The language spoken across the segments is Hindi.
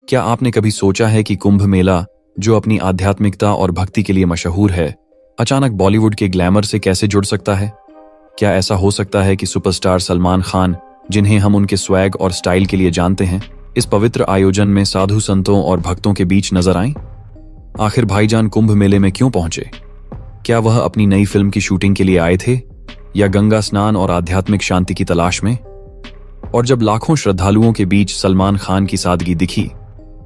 क्या आपने कभी सोचा है कि कुंभ मेला, जो अपनी आध्यात्मिकता और भक्ति के लिए मशहूर है, अचानक बॉलीवुड के ग्लैमर से कैसे जुड़ सकता है? क्या ऐसा हो सकता है कि सुपरस्टार सलमान खान, जिन्हें हम उनके स्वैग और स्टाइल के लिए जानते हैं, इस पवित्र आयोजन में साधु संतों और भक्तों के बीच नजर आएं? आखिर भाईजान कुंभ मेले में क्यों पहुंचे? क्या वह अपनी नई फिल्म की शूटिंग के लिए आए थे, या गंगा स्नान और आध्यात्मिक शांति की तलाश में? और जब लाखों श्रद्धालुओं के बीच सलमान खान की सादगी दिखी,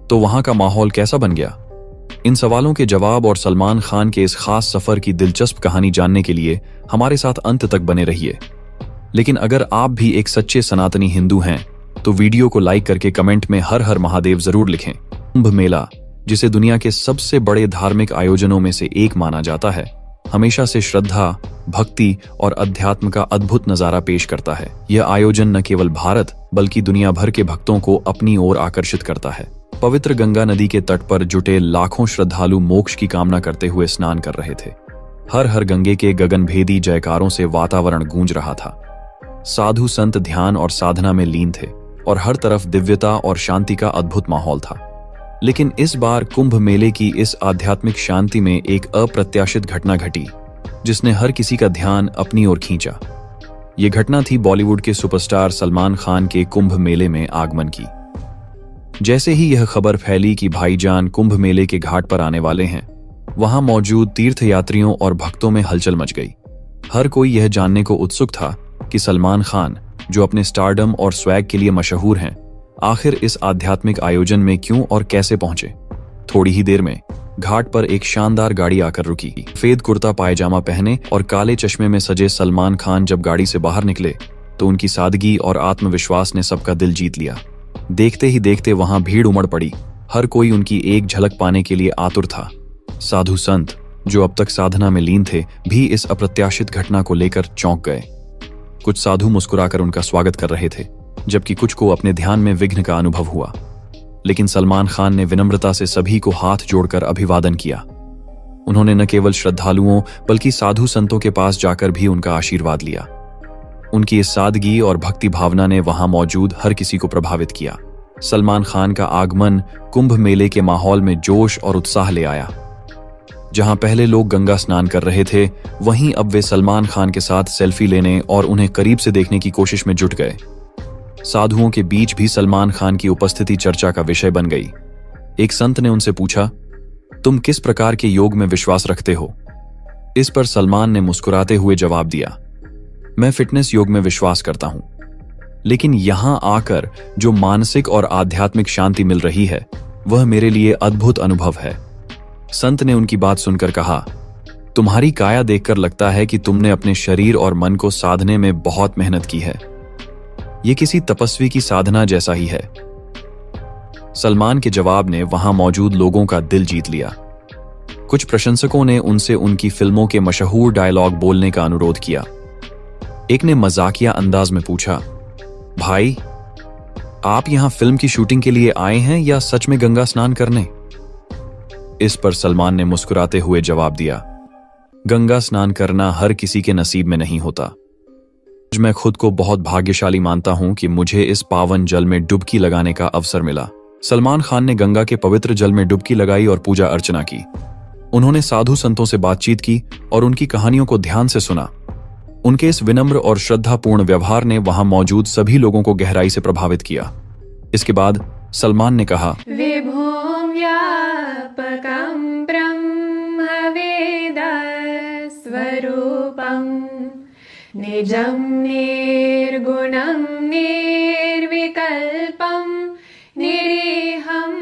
तो वहां का माहौल कैसा बन गया? इन सवालों के जवाब और सलमान खान के इस खास सफर की दिलचस्प कहानी जानने के लिए हमारे साथ अंत तक बने रहिए। लेकिन अगर आप भी एक सच्चे सनातनी हिंदू हैं, तो वीडियो को लाइक करके कमेंट में हर हर महादेव जरूर लिखें। कुंभ मेला, जिसे दुनिया के सबसे बड़े धार्मिक आयोजनों में से एक माना जाता है, हमेशा से श्रद्धा, भक्ति और अध्यात्म का अद्भुत नजारा पेश करता है। यह आयोजन न केवल भारत बल्कि दुनिया भर के भक्तों को अपनी ओर आकर्षित करता है। पवित्र गंगा नदी के तट पर जुटे लाखों श्रद्धालु मोक्ष की कामना करते हुए स्नान कर रहे थे। हर हर गंगे के गगनभेदी जयकारों से वातावरण गूंज रहा था। साधु संत ध्यान और साधना में लीन थे और हर तरफ दिव्यता और शांति का अद्भुत माहौल था। लेकिन इस बार कुंभ मेले की इस आध्यात्मिक शांति में एक अप्रत्याशित घटना घटी, जिसने हर किसी का ध्यान अपनी ओर खींचा। ये घटना थी बॉलीवुड के सुपरस्टार सलमान खान के कुंभ मेले में आगमन की। जैसे ही यह खबर फैली कि भाईजान कुंभ मेले के घाट पर आने वाले हैं, वहां मौजूद तीर्थयात्रियों और भक्तों में हलचल मच गई। हर कोई यह जानने को उत्सुक था कि सलमान खान, जो अपने स्टारडम और स्वैग के लिए मशहूर हैं, आखिर इस आध्यात्मिक आयोजन में क्यों और कैसे पहुंचे। थोड़ी ही देर में घाट पर एक शानदार गाड़ी आकर रुकी। सफेद कुर्ता पायजामा पहने और काले चश्मे में सजे सलमान खान जब गाड़ी से बाहर निकले, तो उनकी सादगी और आत्मविश्वास ने सबका दिल जीत लिया। देखते ही देखते वहां भीड़ उमड़ पड़ी। हर कोई उनकी एक झलक पाने के लिए आतुर था। साधु संत, जो अब तक साधना में लीन थे, भी इस अप्रत्याशित घटना को लेकर चौंक गए। कुछ साधु मुस्कुराकर उनका स्वागत कर रहे थे, जबकि कुछ को अपने ध्यान में विघ्न का अनुभव हुआ। लेकिन सलमान खान ने विनम्रता से सभी को हाथ जोड़कर अभिवादन किया। उन्होंने न केवल श्रद्धालुओं बल्कि साधु संतों के पास जाकर भी उनका आशीर्वाद लिया। उनकी इस सादगी और भक्ति भावना ने वहां मौजूद हर किसी को प्रभावित किया। सलमान खान का आगमन कुंभ मेले के माहौल में जोश और उत्साह ले आया। जहां पहले लोग गंगा स्नान कर रहे थे, वहीं अब वे सलमान खान के साथ सेल्फी लेने और उन्हें करीब से देखने की कोशिश में जुट गए। साधुओं के बीच भी सलमान खान की उपस्थिति चर्चा का विषय बन गई। एक संत ने उनसे पूछा, तुम किस प्रकार के योग में विश्वास रखते हो? इस पर सलमान ने मुस्कुराते हुए जवाब दिया, मैं फिटनेस योग में विश्वास करता हूं। लेकिन यहां आकर जो मानसिक और आध्यात्मिक शांति मिल रही है, वह मेरे लिए अद्भुत अनुभव है। संत ने उनकी बात सुनकर कहा, तुम्हारी काया देखकर लगता है कि तुमने अपने शरीर और मन को साधने में बहुत मेहनत की है। ये किसी तपस्वी की साधना जैसा ही है। सलमान के जवाब ने वहां मौजूद लोगों का दिल जीत लिया। कुछ प्रशंसकों ने उनसे उनकी फिल्मों के मशहूर डायलॉग बोलने का अनुरोध किया। एक ने मजाकिया अंदाज में पूछा, भाई, आप यहां फिल्म की शूटिंग के लिए आए हैं या सच में गंगा स्नान करने? इस पर सलमान ने मुस्कुराते हुए जवाब दिया, गंगा स्नान करना हर किसी के नसीब में नहीं होता। मैं खुद को बहुत भाग्यशाली मानता हूं कि मुझे इस पावन जल में डुबकी लगाने का अवसर मिला। सलमान खान ने गंगा के पवित्र जल में डुबकी लगाई और पूजा अर्चना की। उन्होंने साधु संतों से बातचीत की और उनकी कहानियों को ध्यान से सुना। उनके इस विनम्र और श्रद्धापूर्ण व्यवहार ने वहां मौजूद सभी लोगों को गहराई से प्रभावित किया। इसके बाद सलमान ने कहा, विभुं व्यापकं ब्रह्म वेद स्वरूपं निजं निर्गुणं निर्विकल्पं निरीहं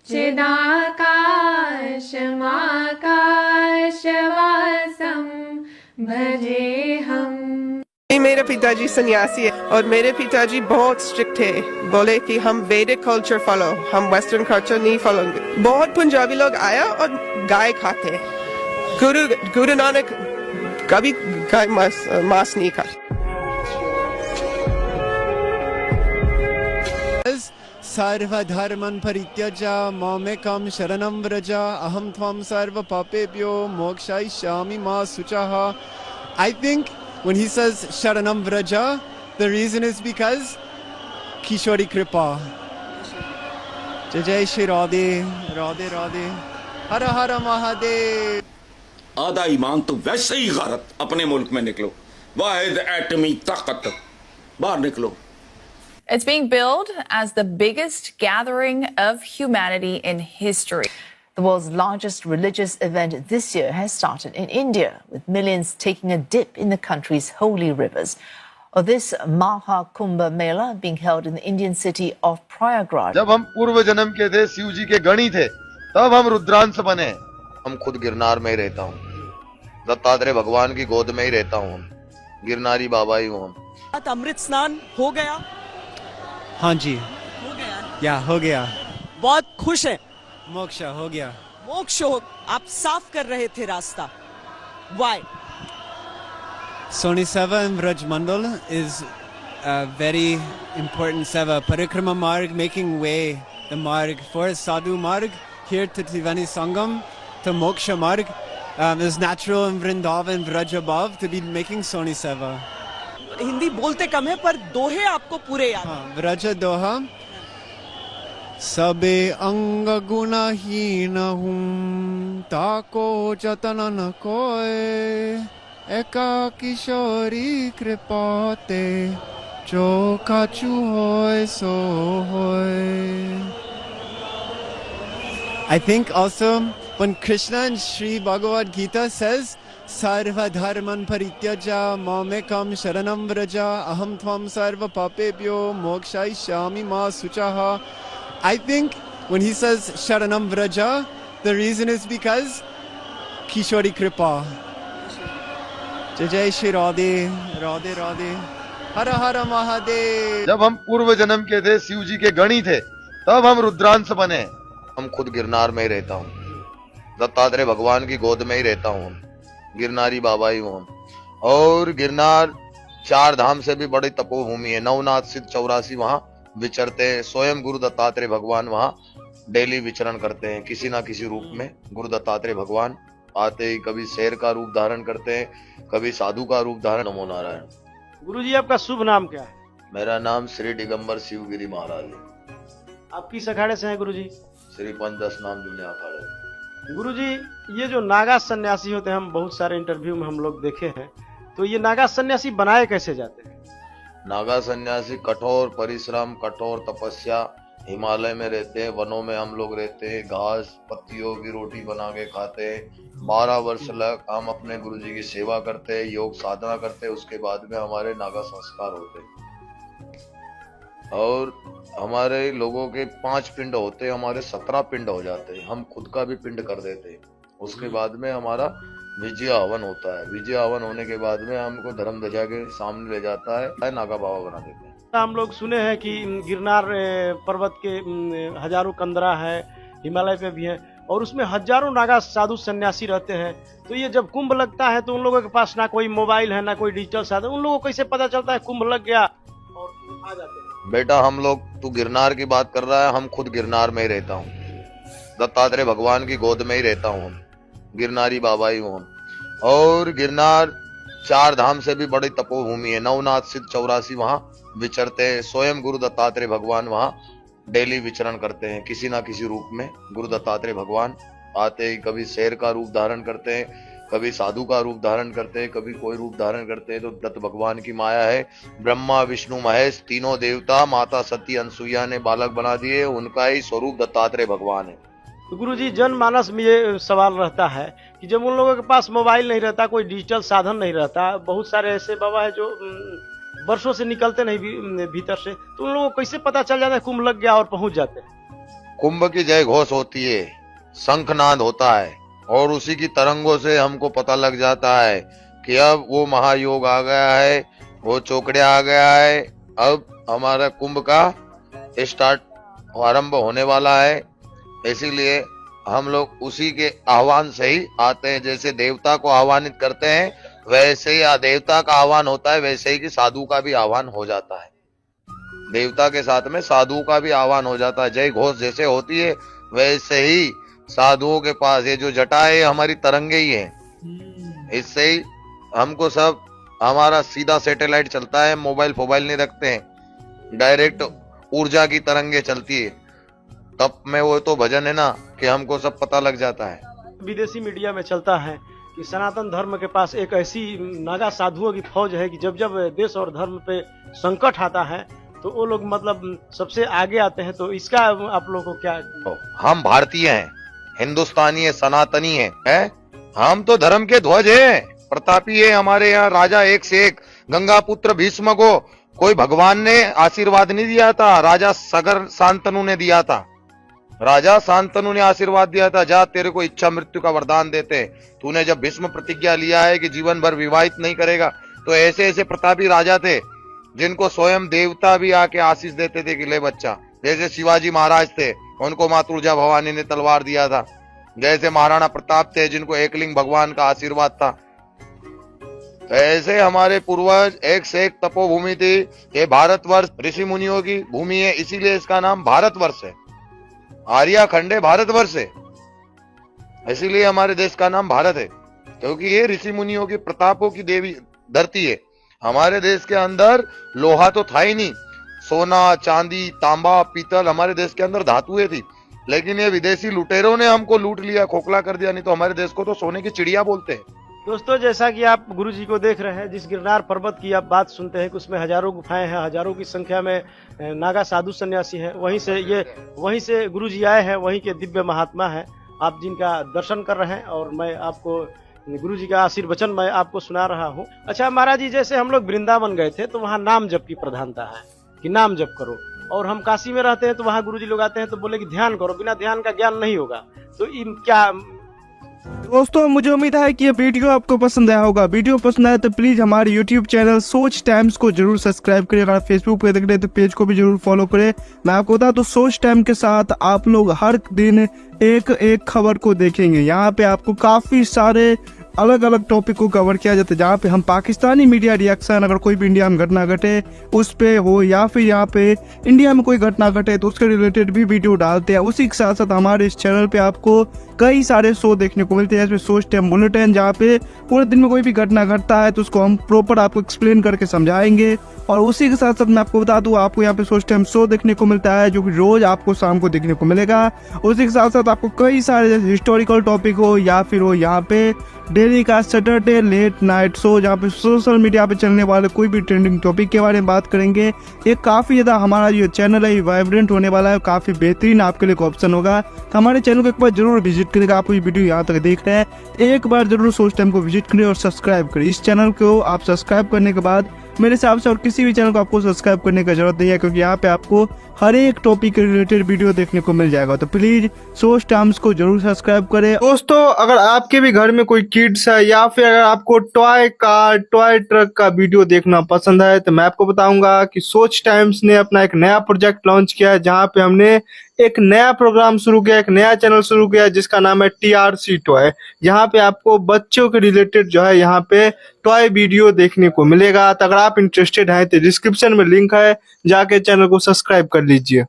चिदाकाशमाकाशवासं भजेहम्। मेरे पिताजी सन्यासी है और मेरे पिताजी बहुत स्ट्रिक्ट है। बोले कि हम वैदिक कल्चर फॉलो, हम वेस्टर्न कल्चर नहीं फॉलोंगे। बहुत पंजाबी लोग आया और गाय खाते हैं। गुरु नानक कभी गाय मांस नहीं खाते। सर्वधर्मं परित्यज्य मामेकं शरणं व्रज अहं त्वं सर्वपापेभ्यो मोक्षयिष्यामि मा शुचः। I think when he says Sharanam Vraja, the reason is because Kishori Kripa. जय जय श्री राधे राधे राधे, हर हर महादेव। आधा ईमान तो वैसे ही गारत, अपने मुल्क में निकलो, वाहिद एटमी ताकत, बाहर निकलो। It's being billed as the biggest gathering of humanity in history. The world's largest religious event this year has started in India, with millions taking a dip in the country's holy rivers. This Maha Kumbh Mela being held in the Indian city of Prayagraj. जब हम पूर्व जन्म के थे, शिव जी के गणी थे, तब हम रुद्रांश बने। हम खुद गिरनार में ही रहता हूँ, दत्तात्रेय भगवान की गोद में ही रहता हूँ, हम गिरनारी बाबा ही हूँ हम। अमृत स्नान हो गया? हाँ जी, हो गया। या हो गया। बहुत खुश है। मोक्ष हो गया। मोक्ष हो, आप साफ कर रहे थे रास्ता। Why? Soni Seva in Vraj Mandal is a very important seva. Parikrama Marg, making way, the Marg for Sadhu Marg, here to Triveni Sangam, to Moksha Marg. It's natural in Vrindavan, Vraj above, to be making Soni Seva. Hindi बोलते कम है पर दोहे आपको पूरे याद। हाँ, व्रज दोहा। सबे अंग गुणहीन हूँ, ताको जतन न कोय, एका किशोरी कृपाते, जो कछु होय सो होय। I think also when Krishna in Sri Bhagavad Gita says, Sarva dharman parityaja mamekam sharanam vraja aham tvam sarva papebhyo mokshayishyami ma suchaha. I think when he says sharanam vraja, the reason is because Kishori Kripa. जय जय श्री राधे राधे राधे, हर हर महादेव। जब हम पूर्व जन्म के थे, शिव जी के गणी थे, तब हम रुद्रांश बने। हम खुद गिरनार में ही रहता हूँ, दत्तात्रेय भगवान की गोद में ही रहता हूँ, हम गिरनारी बाबा ही हूँ हम। और गिरनार 4 धाम से भी बड़ी तपोभूमि है। नवनाथ सिद्ध 84 वहाँ विचरते हैं। स्वयं गुरु दत्तात्रेय भगवान वहाँ डेली विचरण करते हैं, किसी ना किसी रूप में। गुरु दत्तात्रेय भगवान आते ही कभी शेर का रूप धारण करते हैं, कभी साधु का रूप धारण। नमो नारायण। गुरुजी, आपका शुभ नाम क्या है? मेरा नाम श्री दिगंबर शिवगिरी महाराज है। आप किस अखाड़े से हैं गुरुजी? श्री पंचदश नाम जुड़ने अखाड़े। गुरुजी, ये जो नागा सन्यासी होते हैं, हम बहुत सारे इंटरव्यू में हम लोग देखे हैं, तो ये नागा सन्यासी बनाए कैसे जाते हैं? नागा सन्यासी कठोर परिश्रम, कठोर तपस्या, हिमालय में रहते हैं, वनों में हम लोग रहते हैं, घास पत्तियों की रोटी बना के खाते हैं। 12 वर्ष लग हम अपने गुरुजी की सेवा करते हैं, योग साधना करते हैं। उसके बाद में हमारे नागा संस्कार होते हैं। और हमारे लोगों के 5 पिंड होते हैं, हमारे 17 पिंड हो जाते हैं। हम खुद का भी पिंड कर देते हैं। उसके बाद में हमारा विजय हवन होता है। विजय हवन होने के बाद में हमको धर्म ध्वजा के सामने ले जाता है, नागा बाबा बना देते हैं। हम लोग सुने हैं कि गिरनार पर्वत के हजारों कंदरा है, हिमालय पे भी है, और उसमें हजारों नागा साधु सन्यासी रहते हैं। तो ये जब कुंभ लगता है तो उन लोगों के पास ना कोई मोबाइल है, ना कोई डिजिटल साधन, उन लोगों को कैसे पता चलता है कुंभ लग गया और आ जाते हैं? बेटा, हम लोग, तू गिरनार की बात कर रहा है, हम खुद गिरनार में ही रहता हूँ, दत्तात्रेय भगवान की गोद में ही रहता हूँ, हम गिरनारी बाबा ही हूँ हम। और गिरनार 4 धाम से भी बड़ी तपोभूमि है। नवनाथ सिद्ध 84 वहाँ विचरते हैं। स्वयं गुरु दत्तात्रेय भगवान वहाँ डेली विचरण करते हैं, किसी ना किसी रूप में। गुरु दत्तात्रेय भगवान आते ही कभी शेर का रूप धारण करते हैं, कभी साधु का रूप धारण करते हैं, कभी कोई रूप धारण करते हैं। तो दत्त भगवान की माया है। ब्रह्मा विष्णु महेश तीनों देवता माता सती अनसुईया ने बालक बना दिए, उनका ही स्वरूप दत्तात्रेय भगवान है। तो गुरुजी, जनमानस में ये सवाल रहता है कि जब उन लोगों के पास मोबाइल नहीं रहता, कोई डिजिटल साधन नहीं रहता, बहुत सारे ऐसे बाबा है जो वर्षों से निकलते नहीं भीतर से, तो उन लोगों को कैसे पता चल जाता है कुंभ लग गया और पहुंच जाते हैं? कुंभ की जय घोष होती है, शंखनाद होता है, और उसी की तरंगों से हमको पता लग जाता है कि अब वो महायोग आ गया है, वो चौकड़िया आ गया है, अब हमारा कुंभ का स्टार्ट आरंभ होने वाला है। इसीलिए हम लोग उसी के आह्वान से ही आते हैं। जैसे देवता को आह्वानित करते हैं, वैसे ही देवता का आह्वान होता है, वैसे ही कि साधु का भी आह्वान हो जाता है। देवता के साथ में साधु का भी आह्वान हो जाता है। जय घोष जैसे होती है, वैसे ही साधुओं के पास ये जो जटा है हमारी तरंगे ही है। इससे ही हमको सब, हमारा सीधा सैटेलाइट चलता है, मोबाइल फोबाइल नहीं रखते हैं, डायरेक्ट ऊर्जा की तरंगे चलती है। तप में वो तो भजन है ना कि हमको सब पता लग जाता है। विदेशी मीडिया में चलता है कि सनातन धर्म के पास एक ऐसी नागा साधुओं की फौज है कि जब जब देश और धर्म पे संकट आता है तो वो लोग मतलब सबसे आगे आते हैं। तो इसका आप लोगों को क्या? हम भारतीय हैं, हिंदुस्तानी है, सनातनी है? हम तो धर्म के ध्वज हैं, प्रतापी है। हमारे यहाँ राजा एक से एक, गंगा पुत्र भीष्म को कोई भगवान ने आशीर्वाद नहीं दिया था, राजा सगर शांतनु ने दिया था। राजा शांतनु ने आशीर्वाद दिया था, जा तेरे को इच्छा मृत्यु का वरदान देते। तूने जब भीष्म प्रतिज्ञा लिया है कि जीवन भर विवाहित नहीं करेगा, तो ऐसे ऐसे प्रतापी राजा थे जिनको स्वयं देवता भी आके आशीष देते थे कि ले बच्चा। जैसे शिवाजी महाराज थे, उनको माँ तुलजा भवानी ने तलवार दिया था। जैसे महाराणा प्रताप थे, जिनको एकलिंग भगवान का आशीर्वाद था। ऐसे हमारे पूर्वज एक से एक तपोभूमि थी। ये भारतवर्ष ऋषि मुनियों की भूमि है, इसीलिए इसका नाम भारतवर्ष है। आर्या खंडे भारतवर्ष है, इसीलिए हमारे देश का नाम भारत है, क्योंकि ये ऋषि मुनियों की प्रतापों की देवी धरती है। हमारे देश के अंदर लोहा तो था ही नहीं, सोना चांदी तांबा पीतल हमारे देश के अंदर धातुएं थी, लेकिन ये विदेशी लुटेरों ने हमको लूट लिया, खोखला कर दिया। नहीं तो हमारे देश को तो सोने की चिड़िया बोलते हैं। दोस्तों, जैसा कि आप गुरु जी को देख रहे हैं, जिस गिरनार पर्वत की आप बात सुनते हैं कि उसमें हजारों गुफाएं हैं, हजारों की संख्या में नागा साधु सन्यासी हैं, वहीं से गुरु जी आए हैं, वहीं के दिव्य महात्मा हैं, आप जिनका दर्शन कर रहे हैं। और मैं आपको गुरु जी का आशीर्वचन मैं आपको सुना रहा हूँ। अच्छा महाराज जी, जैसे हम लोग वृंदावन गए थे तो वहाँ नाम जप की प्रधानता है कि नाम जप करो, और हम काशी में रहते हैं तो वहाँ गुरु जी लोग आते हैं तो बोले कि ध्यान करो, बिना ध्यान का ज्ञान नहीं होगा। तो क्या दोस्तों, मुझे उम्मीद है कि ये वीडियो आपको पसंद आया होगा। वीडियो पसंद आया तो प्लीज़ हमारे YouTube चैनल सोच टाइम्स को जरूर सब्सक्राइब करें। अगर फेसबुक पे देख रहे हैं तो पेज को भी जरूर फॉलो करें। मैं आपको बता तो सोच टाइम के साथ आप लोग हर दिन एक एक खबर को देखेंगे। यहाँ पे आपको काफ़ी सारे अलग अलग टॉपिक को कवर किया जाता है, जहाँ पे हम पाकिस्तानी मीडिया रिएक्शन, अगर कोई भी इंडिया में घटना घटे उस पे हो, या फिर यहाँ पे इंडिया में कोई घटना घटे तो उसके रिलेटेड भी वीडियो डालते हैं। उसी के साथ साथ हमारे इस चैनल पे आपको कई सारे शो देखने को मिलते हैं, जैसे सोच टाइम बुलेटिन, जहाँ पे पूरे दिन में कोई भी घटना घटता है तो उसको हम प्रॉपर आपको एक्सप्लेन करके समझाएंगे। और उसी के साथ साथ मैं आपको बता दूं, आपको यहाँ पे सोच टाइम शो देखने को मिलता है जो कि रोज आपको शाम को देखने को मिलेगा। उसी के साथ साथ आपको कई सारे जैसे हिस्टोरिकल टॉपिक हो या फिर हो यहाँ पे डेली का सैटरडे लेट नाइट शो, जहाँ पे सोशल मीडिया पे चलने वाले कोई भी ट्रेंडिंग टॉपिक के बारे में बात करेंगे। ये काफ़ी ज़्यादा हमारा जो चैनल है वाइब्रेंट होने वाला है, काफ़ी बेहतरीन आपके लिए ऑप्शन होगा। तो हमारे चैनल को एक बार जरूर विजिट करेगा। आप ये वीडियो यहाँ तक देख रहे हैं, एक बार जरूर सोच टाइम को विजिट करें और सब्सक्राइब करें। इस चैनल को आप सब्सक्राइब करने के बाद मेरे हिसाब से और किसी भी चैनल को आपको सब्सक्राइब करने की जरूरत नहीं है, क्योंकि यहाँ पे आपको हर एक टॉपिक के रिलेटेड वीडियो देखने को मिल जाएगा। तो प्लीज सोच टाइम्स को जरूर सब्सक्राइब करें। दोस्तों, अगर आपके भी घर में कोई किड्स है या फिर अगर आपको टॉय कार टॉय ट्रक का वीडियो देखना पसंद है तो मैं आपको बताऊंगा कि सोच टाइम्स ने अपना एक नया प्रोजेक्ट लॉन्च किया है, जहाँ पे हमने एक नया प्रोग्राम शुरू किया, एक नया चैनल शुरू किया जिसका नाम है TRC टॉय। यहाँ पे आपको बच्चों के रिलेटेड जो है यहाँ पे टॉय वीडियो देखने को मिलेगा। तो अगर आप इंटरेस्टेड हैं तो डिस्क्रिप्शन में लिंक है, जाके चैनल को सब्सक्राइब कर लीजिए।